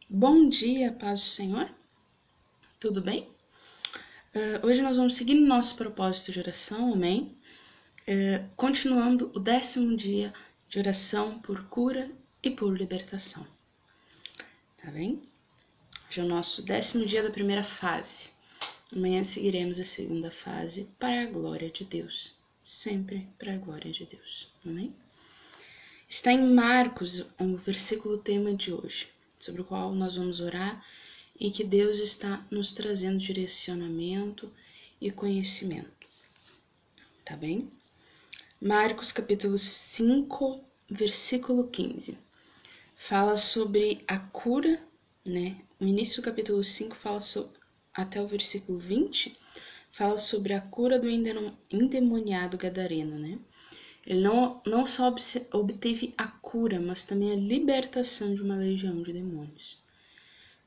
Bom dia, paz do Senhor, tudo bem? Hoje nós vamos seguir nosso propósito de oração, amém? Continuando o 10º dia de oração por cura e por libertação, tá bem? Já é o nosso 10º dia da primeira fase. Amanhã seguiremos a segunda fase para a glória de Deus, sempre para a glória de Deus, amém? Está em Marcos o versículo tema de hoje, sobre o qual nós vamos orar e que Deus está nos trazendo direcionamento e conhecimento, tá bem? Marcos capítulo 5, versículo 15, fala sobre a cura, né? O início do capítulo 5 fala até o versículo 20, fala sobre a cura do endemoniado gadareno, né? Ele não só obteve a cura, mas também a libertação de uma legião de demônios,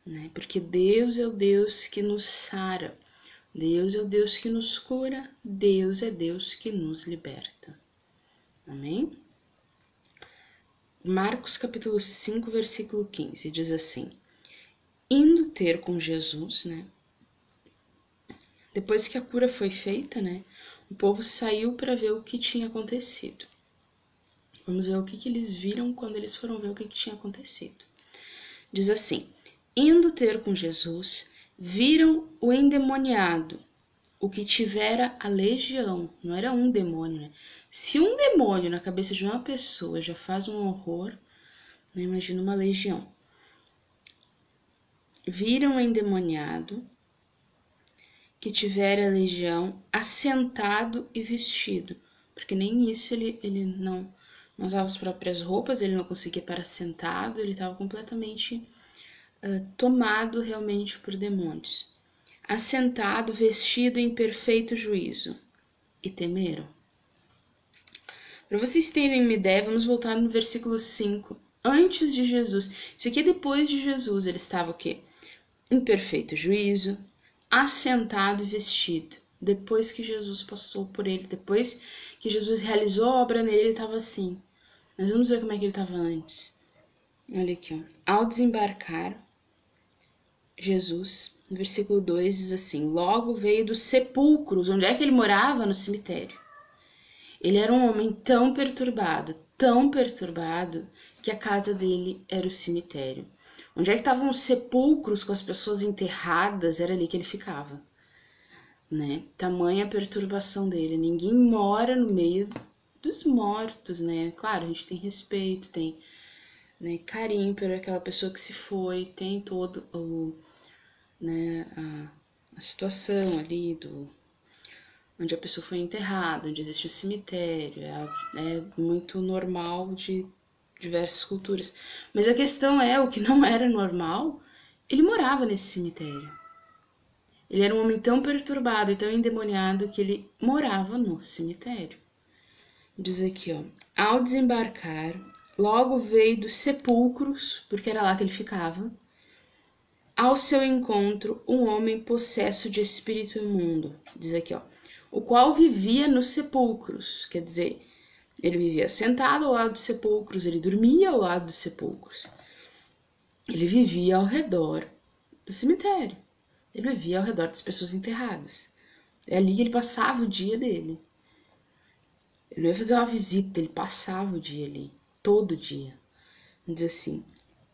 né? Porque Deus é o Deus que nos sara, Deus é o Deus que nos cura, Deus é Deus que nos liberta. Amém? Marcos capítulo 5, versículo 15, diz assim: indo ter com Jesus, né? Depois que a cura foi feita, né? O povo saiu para ver o que tinha acontecido. Vamos ver o que eles viram quando eles foram ver o que tinha acontecido. Diz assim: indo ter com Jesus, viram o endemoniado, o que tivera a legião. Não era um demônio, né? Se um demônio na cabeça de uma pessoa já faz um horror, né? Imagina uma legião. Viram o endemoniado, que tivera a legião, assentado e vestido. Porque nem isso ele não usava as próprias roupas, ele não conseguia parar sentado, ele estava completamente tomado realmente por demônios. Assentado, vestido em perfeito juízo. E temeram. Para vocês terem uma ideia, vamos voltar no versículo 5. Antes de Jesus. Isso aqui é depois de Jesus. Ele estava o quê? Em perfeito juízo, assentado e vestido. Depois que Jesus passou por ele, depois que Jesus realizou a obra nele, ele estava assim. Nós vamos ver como é que ele estava antes. Olha aqui, ó. Ao desembarcar, Jesus, no versículo 2, diz assim: logo veio dos sepulcros. Onde é que ele morava? No cemitério. Ele era um homem tão perturbado, que a casa dele era o cemitério. Onde é que estavam os sepulcros com as pessoas enterradas? Era ali que ele ficava, né? Tamanha a perturbação dele. Ninguém mora no meio dos mortos, né? Claro, a gente tem respeito, tem, né, carinho por aquela pessoa que se foi, tem todo o, né, a situação ali onde a pessoa foi enterrada, onde existe o cemitério. É muito normal de diversas culturas. Mas a questão é, o que não era normal, ele morava nesse cemitério. Ele era um homem tão perturbado e tão endemoniado que ele morava no cemitério. Diz aqui, ó: ao desembarcar, logo veio dos sepulcros, porque era lá que ele ficava, ao seu encontro um homem possesso de espírito imundo. Diz aqui, ó: o qual vivia nos sepulcros. Quer dizer, ele vivia sentado ao lado dos sepulcros, ele dormia ao lado dos sepulcros. Ele vivia ao redor do cemitério. Ele vivia ao redor das pessoas enterradas. É ali que ele passava o dia dele. Ele não ia fazer uma visita, ele passava o dia ali, todo dia. Diz assim: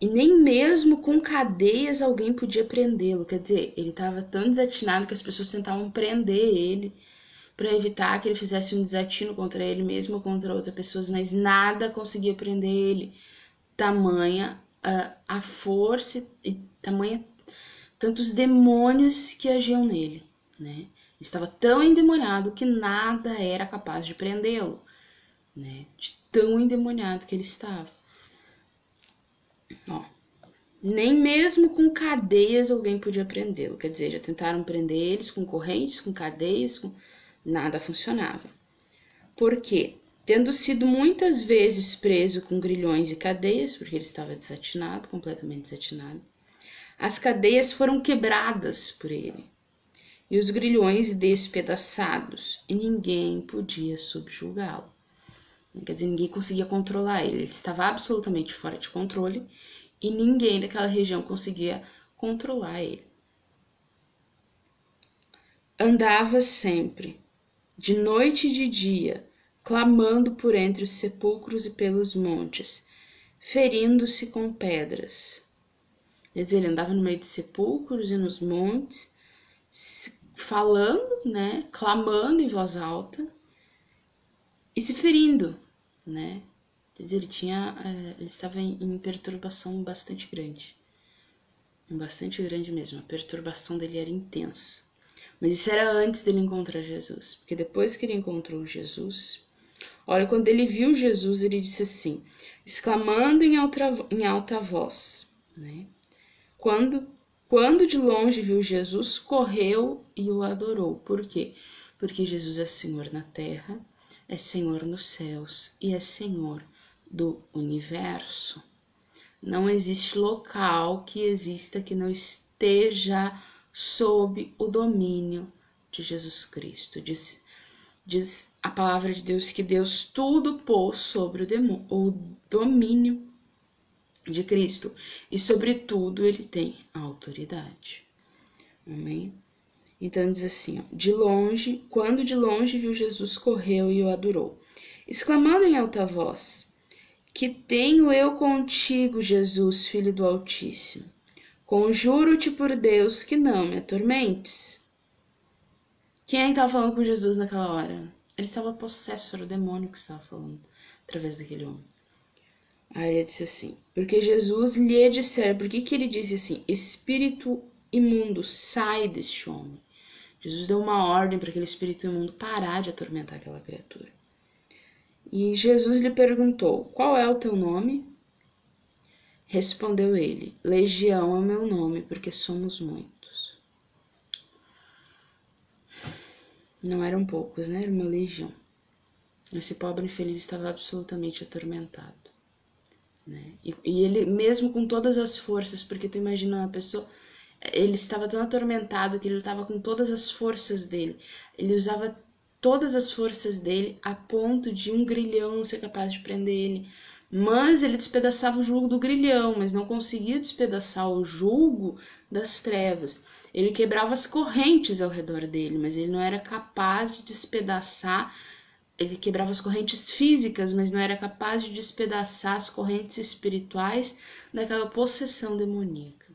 e nem mesmo com cadeias alguém podia prendê-lo. Quer dizer, ele estava tão desatinado que as pessoas tentavam prender ele para evitar que ele fizesse um desatino contra ele mesmo ou contra outras pessoas, mas nada conseguia prender ele. Tamanha a força e tamanha tantos demônios que agiam nele, né? Ele estava tão endemoniado que nada era capaz de prendê-lo, né? De tão endemoniado que ele estava. Ó, nem mesmo com cadeias alguém podia prendê-lo. Quer dizer, já tentaram prender eles com correntes, com cadeias, nada funcionava. Por quê? Tendo sido muitas vezes preso com grilhões e cadeias, porque ele estava desatinado, completamente desatinado, as cadeias foram quebradas por ele, e os grilhões despedaçados, e ninguém podia subjugá-lo. Quer dizer, ninguém conseguia controlar ele. Ele estava absolutamente fora de controle, e ninguém daquela região conseguia controlar ele. Andava sempre, de noite e de dia, clamando por entre os sepulcros e pelos montes, ferindo-se com pedras. Quer dizer, ele andava no meio dos sepulcros e nos montes, falando, né, clamando em voz alta e se ferindo, né? Quer dizer, ele estava em perturbação bastante grande mesmo. A perturbação dele era intensa. Mas isso era antes dele encontrar Jesus, porque depois que ele encontrou Jesus, olha, quando ele viu Jesus, ele disse assim, exclamando em alta voz, né? Quando de longe viu Jesus, correu e o adorou. Por quê? Porque Jesus é Senhor na terra, é Senhor nos céus e é Senhor do universo. Não existe local que exista que não esteja sob o domínio de Jesus Cristo. Diz a palavra de Deus que Deus tudo pôs sobre o domínio de Cristo e sobre tudo ele tem a autoridade. Amém? Então diz assim, ó, quando de longe viu Jesus, correu e o adorou, exclamando em alta voz, que tenho eu contigo, Jesus, Filho do Altíssimo? Conjuro-te por Deus que não me atormentes. Quem é que estava falando com Jesus naquela hora? Ele estava possesso, era o demônio que estava falando através daquele homem. Aí ele disse assim, porque Jesus lhe dissera, por que ele disse assim, espírito imundo, sai deste homem. Jesus deu uma ordem para aquele espírito imundo parar de atormentar aquela criatura. E Jesus lhe perguntou, qual é o teu nome? Respondeu ele, Legião é o meu nome, porque somos muitos. Não eram poucos, né? Era uma legião. Esse pobre infeliz estava absolutamente atormentado. Né? E ele, mesmo com todas as forças, porque tu imagina uma pessoa, ele estava tão atormentado que ele estava com todas as forças dele. Ele usava todas as forças dele a ponto de um grilhão não ser capaz de prender ele. Mas ele despedaçava o jugo do grilhão, mas não conseguia despedaçar o jugo das trevas. Ele quebrava as correntes ao redor dele, mas ele não era capaz de despedaçar. Ele quebrava as correntes físicas, mas não era capaz de despedaçar as correntes espirituais daquela possessão demoníaca.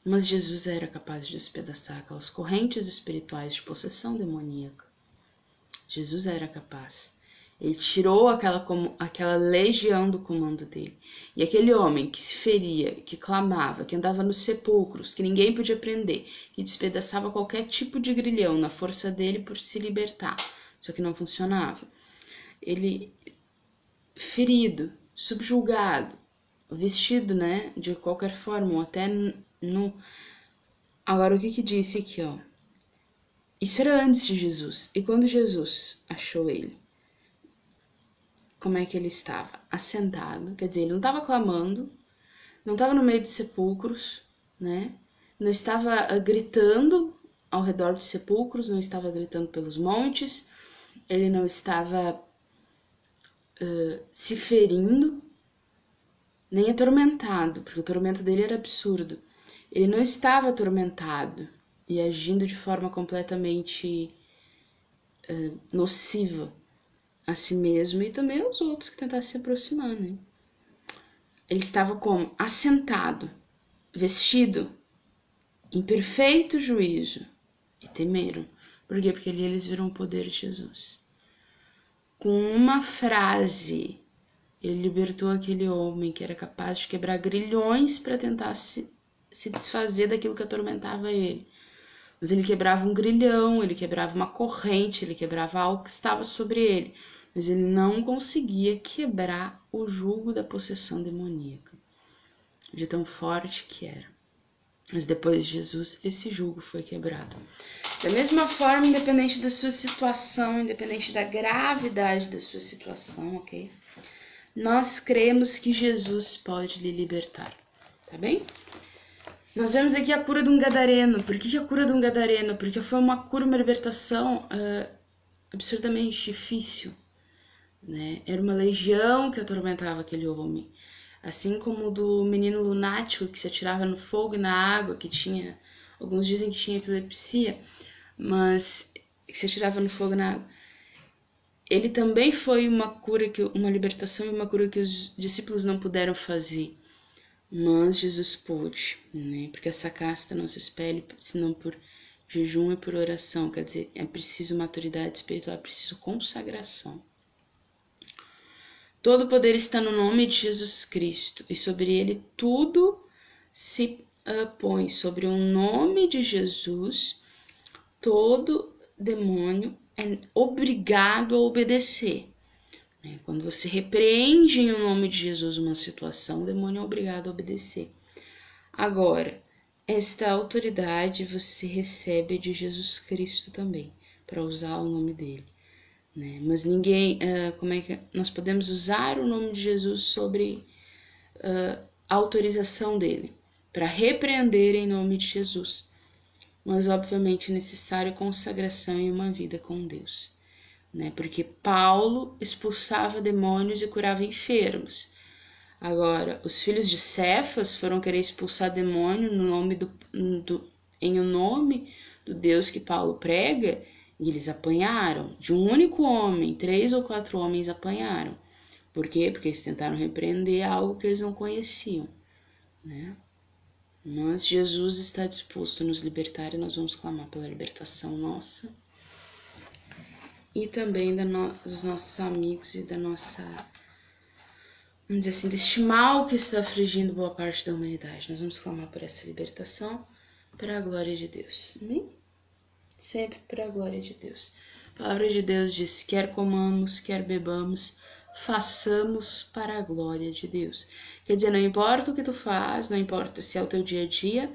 Mas Jesus era capaz de despedaçar aquelas correntes espirituais de possessão demoníaca. Jesus era capaz. Ele tirou aquela legião do comando dele. E aquele homem que se feria, que clamava, que andava nos sepulcros, que ninguém podia prender, que despedaçava qualquer tipo de grilhão na força dele por se libertar. Só que não funcionava. Ele, ferido, subjugado, vestido, né, de qualquer forma, ou até no... Agora, o que disse aqui, ó? Isso era antes de Jesus. E quando Jesus achou ele, como é que ele estava? Assentado, quer dizer, ele não estava clamando, não estava no meio de sepulcros, né? Não estava gritando ao redor dos sepulcros, não estava gritando pelos montes, ele não estava se ferindo, nem atormentado, porque o tormento dele era absurdo. Ele não estava atormentado e agindo de forma completamente nociva a si mesmo e também aos outros que tentassem se aproximar, né? Ele estava como? Assentado, vestido, em perfeito juízo, e temeram. Por quê? Porque ali eles viram o poder de Jesus. Com uma frase, ele libertou aquele homem que era capaz de quebrar grilhões para tentar se desfazer daquilo que atormentava ele. Mas ele quebrava um grilhão, ele quebrava uma corrente, ele quebrava algo que estava sobre ele. Mas ele não conseguia quebrar o jugo da possessão demoníaca, de tão forte que era. Mas depois de Jesus, esse jugo foi quebrado. Da mesma forma, independente da sua situação, independente da gravidade da sua situação, ok? Nós cremos que Jesus pode lhe libertar, tá bem? Nós vemos aqui a cura de um gadareno. Por que a cura de um gadareno? Porque foi uma cura, uma libertação absurdamente difícil, né? Era uma legião que atormentava aquele homem. assim como o do menino lunático que se atirava no fogo e na água, que tinha, alguns dizem que tinha epilepsia, mas que se atirava no fogo e na água. Ele também foi uma libertação e uma cura que os discípulos não puderam fazer, mas Jesus pôde, né? Porque essa casta não se espelha senão por jejum e por oração, quer dizer, é preciso maturidade espiritual, é preciso consagração. Todo poder está no nome de Jesus Cristo e sobre ele tudo se põe. Sobre o nome de Jesus, todo demônio é obrigado a obedecer. Quando você repreende em nome de Jesus uma situação, o demônio é obrigado a obedecer. Agora, esta autoridade você recebe de Jesus Cristo também, para usar o nome dele. Mas ninguém, como é que nós podemos usar o nome de Jesus sobre a autorização dele, para repreender em nome de Jesus. Mas obviamente é necessário consagração e uma vida com Deus. Porque Paulo expulsava demônios e curava enfermos. Agora, os filhos de Cefas foram querer expulsar demônio em o nome do Deus que Paulo prega, e eles apanharam. De um único homem, 3 ou 4 homens apanharam. Por quê? Porque eles tentaram repreender algo que eles não conheciam. Mas Jesus está disposto a nos libertar e nós vamos clamar pela libertação nossa e também dos nossos amigos e da nossa, vamos dizer assim, deste mal que está afligindo boa parte da humanidade. Nós vamos clamar por essa libertação para a glória de Deus. Amém? Sempre para a glória de Deus. A palavra de Deus diz, quer comamos, quer bebamos, façamos para a glória de Deus. Quer dizer, não importa o que tu faz, não importa se é o teu dia a dia,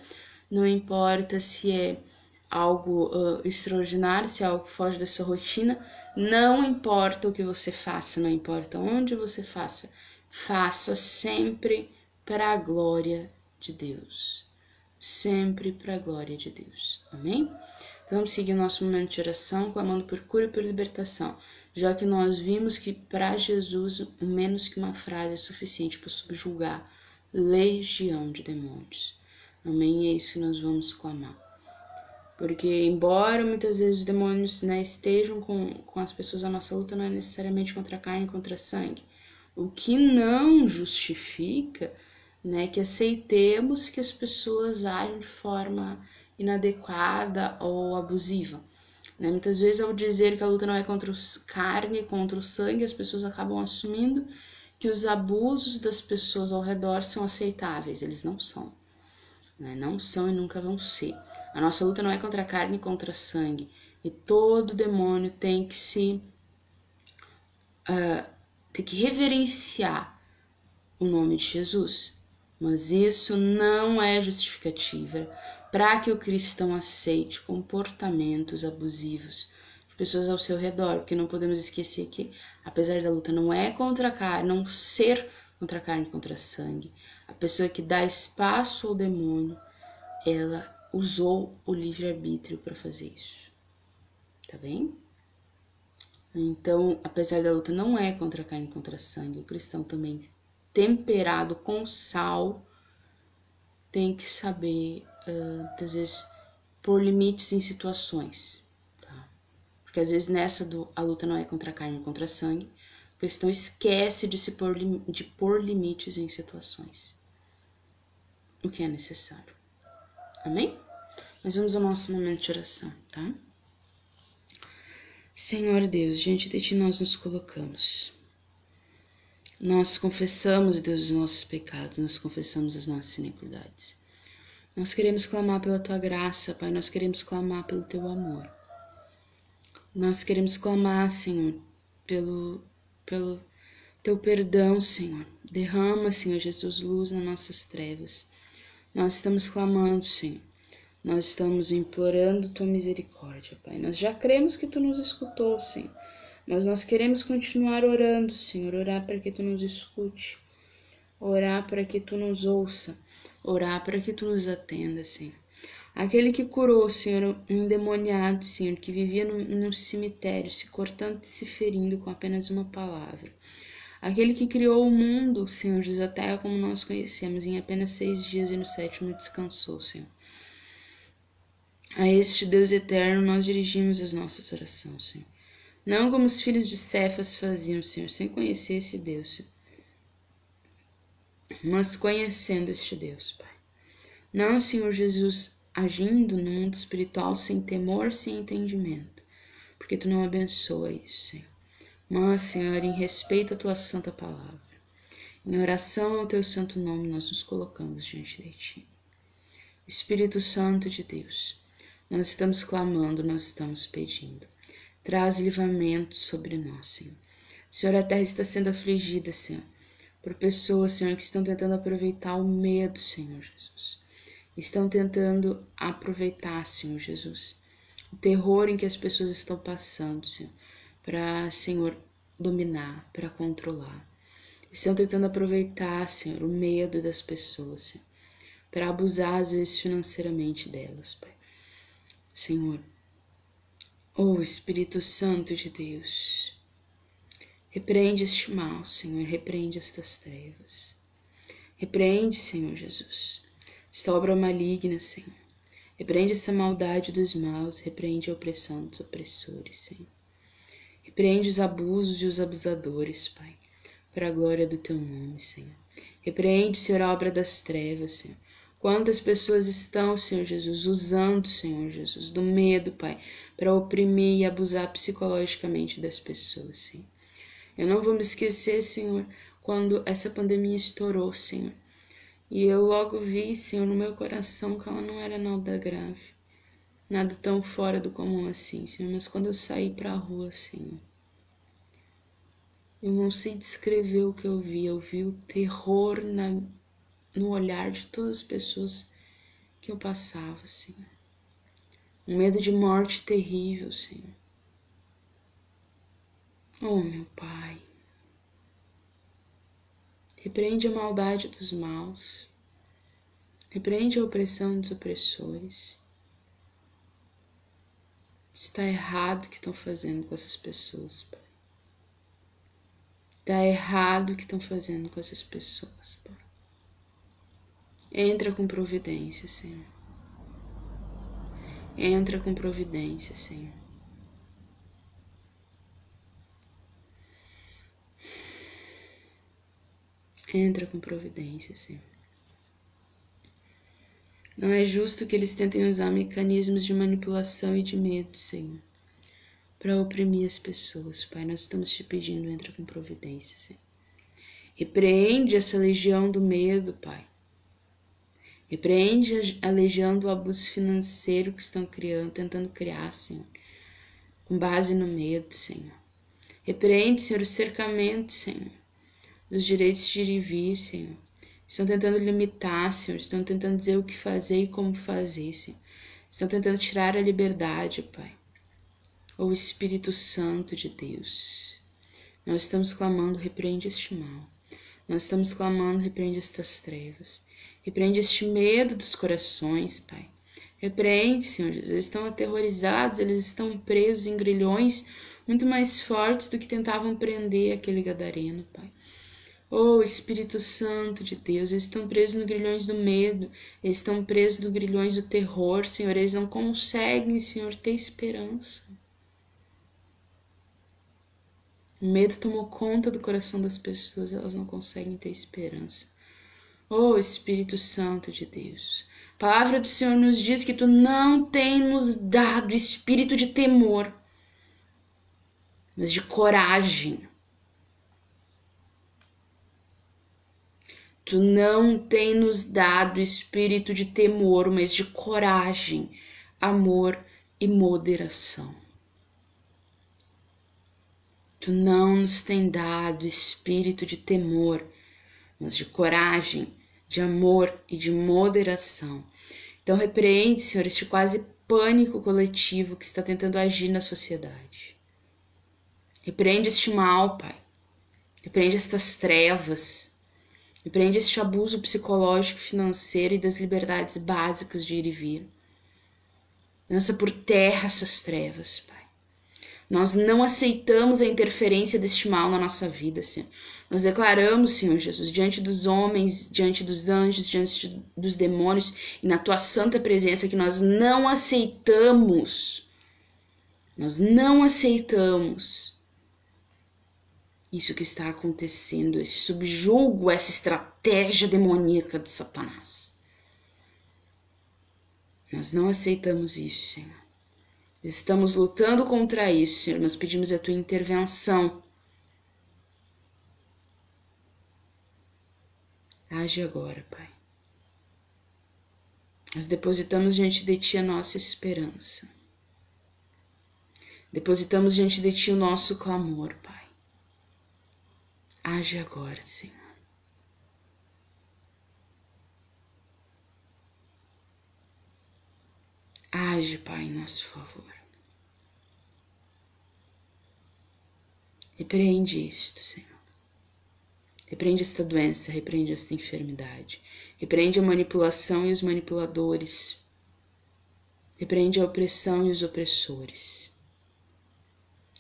não importa se é algo extraordinário, se é algo que foge da sua rotina, não importa o que você faça, não importa onde você faça, faça sempre para a glória de Deus. Sempre para a glória de Deus. Amém? Então vamos seguir o nosso momento de oração, clamando por cura e por libertação, já que nós vimos que para Jesus menos que uma frase é suficiente para subjugar legião de demônios. Amém? E é isso que nós vamos clamar. Porque embora muitas vezes os demônios estejam com as pessoas, a nossa luta não é necessariamente contra a carne e contra sangue. O que não justifica que aceitemos que as pessoas agem de forma inadequada ou abusiva. Muitas vezes, ao dizer que a luta não é contra a carne e contra o sangue, as pessoas acabam assumindo que os abusos das pessoas ao redor são aceitáveis. Eles não são. Não são e nunca vão ser. A nossa luta não é contra a carne e contra o sangue. E todo demônio tem que tem que reverenciar o nome de Jesus. Mas isso não é justificativa para que o cristão aceite comportamentos abusivos de pessoas ao seu redor, porque não podemos esquecer que, apesar da luta não é contra a carne, não ser contra a carne e contra a sangue, a pessoa que dá espaço ao demônio, ela usou o livre-arbítrio para fazer isso. Tá bem? Então, apesar da luta não é contra a carne e contra a sangue, o cristão também temperado com sal tem que saber, às vezes, pôr limites em situações, tá? Porque às vezes a luta não é contra a carne e contra a sangue, o cristão esquece de pôr limites em situações, o que é necessário. Amém? Mas vamos ao nosso momento de oração, tá? Senhor Deus, diante de Ti nós nos colocamos. Nós confessamos, Deus, os nossos pecados, nós confessamos as nossas iniquidades. Nós queremos clamar pela Tua graça, Pai, nós queremos clamar pelo Teu amor. Nós queremos clamar, Senhor, pelo Teu perdão, Senhor. Derrama, Senhor Jesus, luz nas nossas trevas. Nós estamos clamando, Senhor. Nós estamos implorando Tua misericórdia, Pai. Nós já cremos que Tu nos escutou, Senhor. Mas nós queremos continuar orando, Senhor, orar para que Tu nos escute, orar para que Tu nos ouça, orar para que Tu nos atenda, Senhor. Aquele que curou, Senhor, um endemoniado, Senhor, que vivia num cemitério, se cortando e se ferindo com apenas uma palavra. Aquele que criou o mundo, Senhor Jesus, a terra como nós conhecemos, em apenas 6 dias e no 7º descansou, Senhor. A este Deus eterno nós dirigimos as nossas orações, Senhor. Não como os filhos de Cefas faziam, Senhor, sem conhecer esse Deus, Senhor. Mas conhecendo este Deus, Pai. Não, Senhor Jesus, agindo no mundo espiritual sem temor, sem entendimento, porque Tu não abençoa isso, Senhor. Mas, Senhor, em respeito à Tua santa palavra, em oração ao Teu santo nome, nós nos colocamos diante de Ti. Espírito Santo de Deus, nós estamos clamando, nós estamos pedindo. Traz livramento sobre nós, Senhor. Senhor, a terra está sendo afligida, Senhor, por pessoas, Senhor, que estão tentando aproveitar o medo, Senhor Jesus. Estão tentando aproveitar, Senhor Jesus, o terror em que as pessoas estão passando, Senhor, para, Senhor, dominar, para controlar. Estão tentando aproveitar, Senhor, o medo das pessoas, Senhor, para abusar, às vezes, financeiramente delas, Pai. Senhor, oh Espírito Santo de Deus, repreende este mal, Senhor, repreende estas trevas. Repreende, Senhor Jesus, esta obra maligna, Senhor. Repreende essa maldade dos maus, repreende a opressão dos opressores, Senhor. Repreende os abusos e os abusadores, Pai, para a glória do Teu nome, Senhor. Repreende, Senhor, a obra das trevas, Senhor. Quantas pessoas estão, Senhor Jesus, usando, Senhor Jesus, do medo, Pai, para oprimir e abusar psicologicamente das pessoas, Senhor. Eu não vou me esquecer, Senhor, quando essa pandemia estourou, Senhor. E eu logo vi, Senhor, no meu coração que ela não era nada grave, nada tão fora do comum assim, Senhor. Mas quando eu saí para a rua, Senhor, eu não sei descrever o que eu vi o terror no olhar de todas as pessoas que eu passava, Senhor. Um medo de morte terrível, Senhor. Oh, meu Pai, repreende a maldade dos maus, repreende a opressão dos opressores. Está errado o que estão fazendo com essas pessoas, Pai. Está errado o que estão fazendo com essas pessoas, Pai. Entra com providência, Senhor. Entra com providência, Senhor. Entra com providência, Senhor. Não é justo que eles tentem usar mecanismos de manipulação e de medo, Senhor, para oprimir as pessoas, Pai. Nós estamos te pedindo, entra com providência, Senhor. Repreende essa legião do medo, Pai. Repreende a legião do abuso financeiro que estão criando, tentando criar, Senhor, com base no medo, Senhor. Repreende, Senhor, o cercamento, Senhor, dos direitos de ir e vir, Senhor. Estão tentando limitar, Senhor. Estão tentando dizer o que fazer e como fazer, Senhor. Estão tentando tirar a liberdade, Pai. Ô Espírito Santo de Deus, nós estamos clamando, repreende este mal. Nós estamos clamando, repreende estas trevas. Repreende este medo dos corações, Pai. Repreende, Senhor Jesus. Eles estão aterrorizados, eles estão presos em grilhões muito mais fortes do que tentavam prender aquele gadareno, Pai. Oh, Espírito Santo de Deus, eles estão presos nos grilhões do medo, eles estão presos nos grilhões do terror, Senhor, eles não conseguem, Senhor, ter esperança. O medo tomou conta do coração das pessoas, elas não conseguem ter esperança. Oh, Espírito Santo de Deus, a palavra do Senhor nos diz que Tu não tem nos dado espírito de temor, mas de coragem. Tu não tem nos dado espírito de temor, mas de coragem, amor e moderação. Tu não nos tem dado espírito de temor, mas de coragem, de amor e de moderação. Então repreende, Senhor, este quase pânico coletivo que está tentando agir na sociedade. Repreende este mal, Pai. Repreende estas trevas. Repreende este abuso psicológico, financeiro e das liberdades básicas de ir e vir. Lança por terra essas trevas, Pai. Nós não aceitamos a interferência deste mal na nossa vida, Senhor. Nós declaramos, Senhor Jesus, diante dos homens, diante dos anjos, diante dos demônios e na tua santa presença que nós não aceitamos isso que está acontecendo, esse subjugo, essa estratégia demoníaca de Satanás. Nós não aceitamos isso, Senhor. Estamos lutando contra isso, Senhor. Nós pedimos a tua intervenção. Age agora, Pai. Nós depositamos diante de ti a nossa esperança. Depositamos diante de ti o nosso clamor, Pai. Age agora, Senhor. Age, Pai, em nosso favor. Repreende isto, Senhor. Repreende esta doença, repreende esta enfermidade. Repreende a manipulação e os manipuladores. Repreende a opressão e os opressores.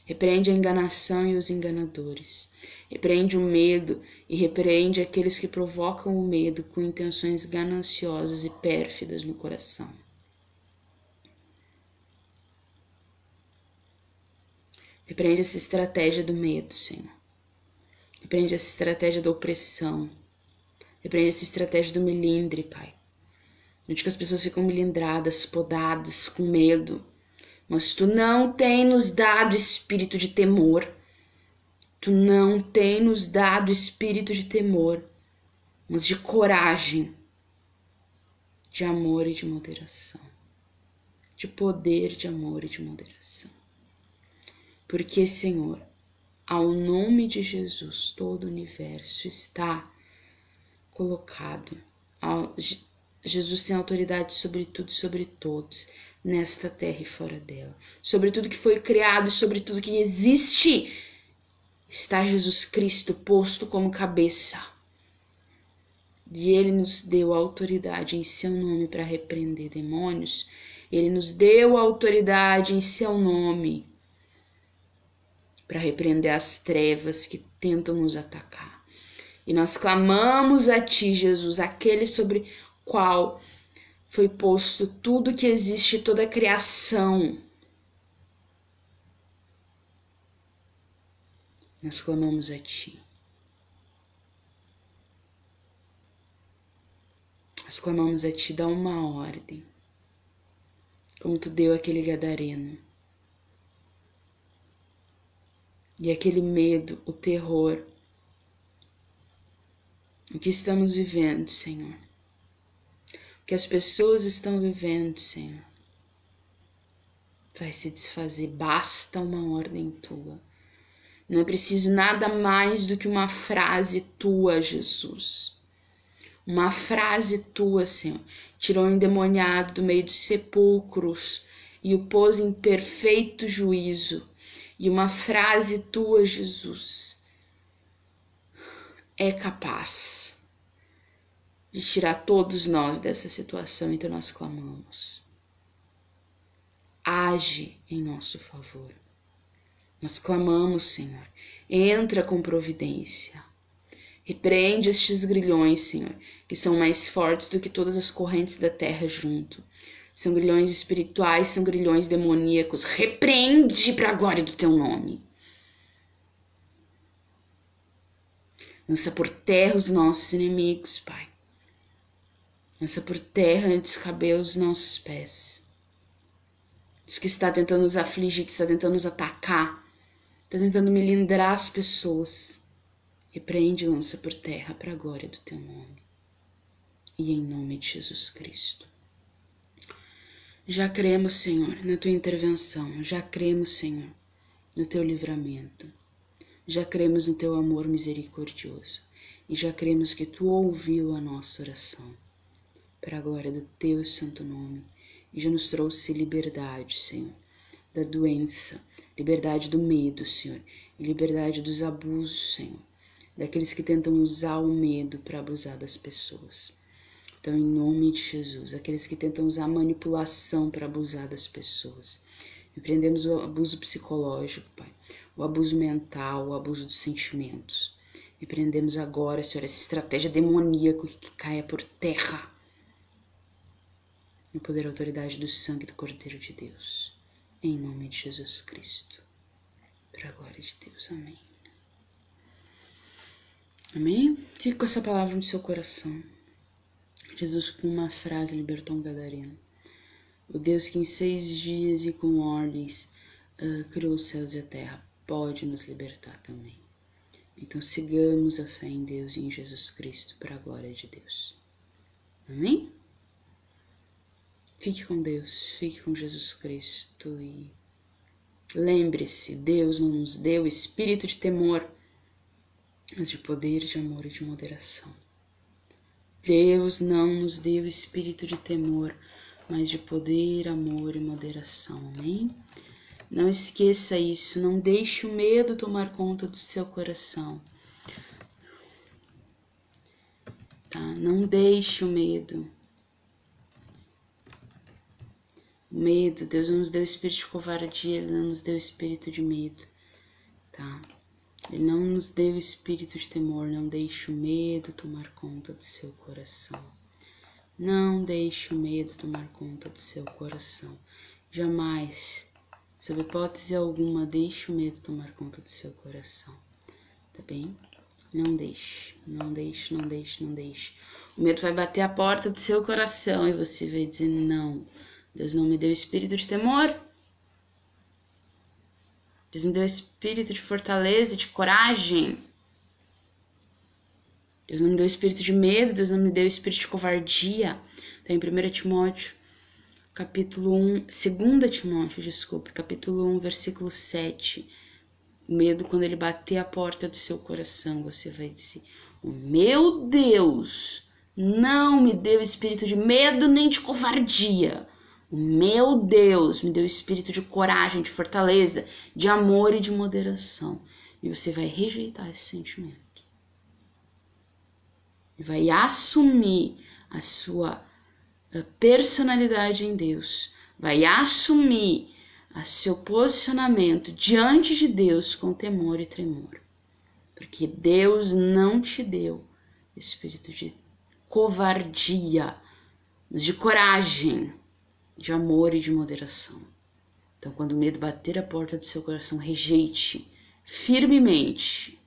Repreende a enganação e os enganadores. Repreende o medo e repreende aqueles que provocam o medo com intenções gananciosas e pérfidas no coração. Repreende essa estratégia do medo, Senhor. Repreende essa estratégia da opressão. Repreende essa estratégia do melindre, Pai. Onde que as pessoas ficam melindradas, podadas, com medo. Mas tu não tem nos dado espírito de temor. Tu não tem nos dado espírito de temor, mas de coragem, de amor e de moderação. De poder, de amor e de moderação. Porque, Senhor, ao nome de Jesus, todo o universo está colocado. Jesus tem autoridade sobre tudo e sobre todos, nesta terra e fora dela. Sobre tudo que foi criado e sobre tudo que existe, está Jesus Cristo posto como cabeça. E Ele nos deu autoridade em seu nome para repreender demônios. Ele nos deu autoridade em seu nome para repreender as trevas que tentam nos atacar. E nós clamamos a ti, Jesus, aquele sobre qual foi posto tudo que existe, toda a criação. Nós clamamos a ti. Nós clamamos a ti, dá uma ordem, como tu deu aquele gadareno. E aquele medo, o terror, o que estamos vivendo, Senhor. O que as pessoas estão vivendo, Senhor, vai se desfazer. Basta uma ordem tua. Não é preciso nada mais do que uma frase tua, Jesus. Uma frase tua, Senhor, tirou o endemoniado do meio dos sepulcros e o pôs em perfeito juízo. E uma frase tua, Jesus, é capaz de tirar todos nós dessa situação, então nós clamamos. Age em nosso favor. Nós clamamos, Senhor, entra com providência. Repreende estes grilhões, Senhor, que são mais fortes do que todas as correntes da terra junto. São grilhões espirituais, são grilhões demoníacos. Repreende para a glória do teu nome. Lança por terra os nossos inimigos, Pai. Lança por terra entre os cabelos dos nossos pés. Isso que está tentando nos afligir, que está tentando nos atacar, está tentando melindrar as pessoas. Repreende e lança por terra para a glória do teu nome. E em nome de Jesus Cristo. Já cremos, Senhor, na tua intervenção. Já cremos, Senhor, no teu livramento. Já cremos no teu amor misericordioso. E já cremos que tu ouviu a nossa oração. Para a glória do teu santo nome. E já nos trouxe liberdade, Senhor, da doença. Liberdade do medo, Senhor. E liberdade dos abusos, Senhor. Daqueles que tentam usar o medo para abusar das pessoas. Então, em nome de Jesus, aqueles que tentam usar a manipulação para abusar das pessoas. Repreendemos o abuso psicológico, Pai. O abuso mental, o abuso dos sentimentos. Repreendemos agora, Senhor, essa estratégia demoníaca que caia por terra. No poder e autoridade do sangue do Cordeiro de Deus. Em nome de Jesus Cristo. Para a glória de Deus. Amém. Amém? Fique com essa palavra no seu coração. Jesus, com uma frase, libertou um gadareno. O Deus que em 6 dias e com ordens criou os céus e a terra, pode nos libertar também. Então sigamos a fé em Deus e em Jesus Cristo para a glória de Deus. Amém? Fique com Deus, fique com Jesus Cristo e lembre-se, Deus não nos deu espírito de temor, mas de poder, de amor e de moderação. Deus não nos deu espírito de temor, mas de poder, amor e moderação. Amém? Não esqueça isso, não deixe o medo tomar conta do seu coração. Tá? Não deixe o medo. O medo, Deus não nos deu espírito de covardia, Ele não nos deu espírito de medo. Tá? Ele não nos deu espírito de temor, não deixe o medo tomar conta do seu coração. Não deixe o medo tomar conta do seu coração. Jamais, sob hipótese alguma, deixe o medo tomar conta do seu coração. Tá bem? Não deixe, não deixe, não deixe, não deixe. O medo vai bater a porta do seu coração e você vai dizer, não, Deus não me deu espírito de temor. Deus me deu espírito de fortaleza, de coragem. Deus não me deu espírito de medo, Deus não me deu espírito de covardia. Tá em 1 Timóteo, capítulo 1, 2 Timóteo, desculpe, capítulo 1, versículo 7. O medo, quando ele bater a porta do seu coração, você vai dizer, o meu Deus não me deu espírito de medo nem de covardia. O meu Deus me deu espírito de coragem, de fortaleza, de amor e de moderação. E você vai rejeitar esse sentimento. E vai assumir a sua personalidade em Deus. Vai assumir o seu posicionamento diante de Deus com temor e tremor. Porque Deus não te deu espírito de covardia, mas de coragem, de amor e de moderação. Então, quando o medo bater a porta do seu coração, rejeite firmemente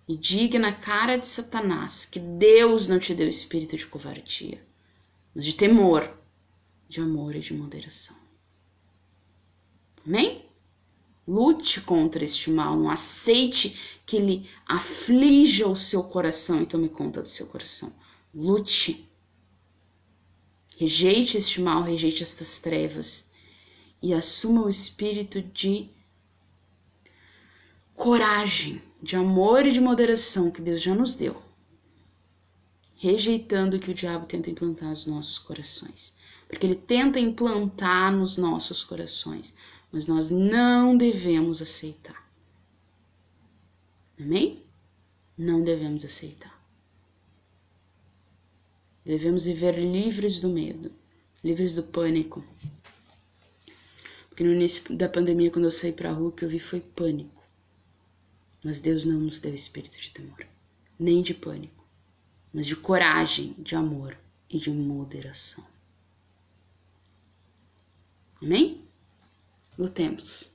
e diga na cara de Satanás que Deus não te deu espírito de covardia, mas de temor, de amor e de moderação. Amém? Lute contra este mal, não aceite que ele aflija o seu coração e tome conta do seu coração. Lute. Rejeite este mal, rejeite estas trevas e assuma o espírito de coragem, de amor e de moderação que Deus já nos deu, rejeitando o que o diabo tenta implantar nos nossos corações, porque ele tenta implantar nos nossos corações, mas nós não devemos aceitar. Amém? Não devemos aceitar. Devemos viver livres do medo, livres do pânico. Porque no início da pandemia, quando eu saí pra rua, o que eu vi foi pânico. Mas Deus não nos deu espírito de temor, nem de pânico, mas de coragem, de amor e de moderação. Amém? Lutemos.